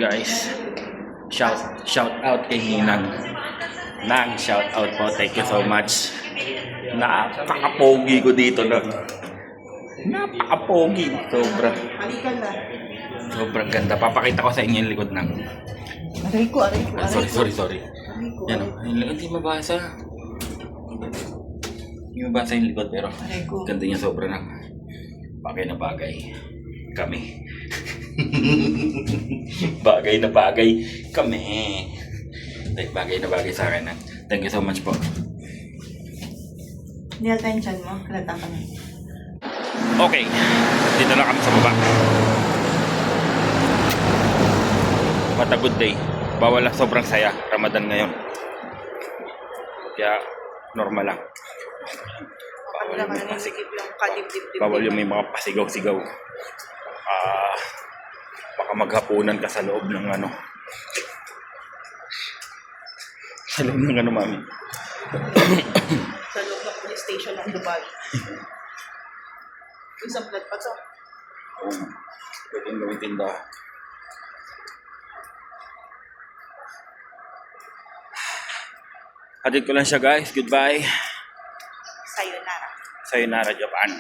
Guys, shout out kay Ninang. Nang shout out po, thank you so much. Napaka-pogi ko dito na. Napaka-pogi. Sobrang ganda. Papakita ko sa inyo yung likod ng... Aray ko. Sorry. Yan o. Yung likod, hindi mabasa. Hindi mabasa yung likod, pero ganda niya sobra ng bagay na bagay. Kami. Bagay na bagay kami. Bagay na bagay sa akin. Thank you so much po. Hindi attention mo, halata ka na. Okay, dito na kami sa baba. What a good day. Bawal lang, sobrang saya. Ramadan ngayon. Kaya normal lang. Bawal yung may mga pasigaw-sigaw. Baka maghapunan ka sa loob ng ano. Sa loob ng ano, mami. Sa loob ng police station ng Dubai. Isang flat pa to. Oo. Pwedeng gawin tindahan. Hatid ko lang siya, guys. Goodbye. Sayonara. Sayonara, Japan.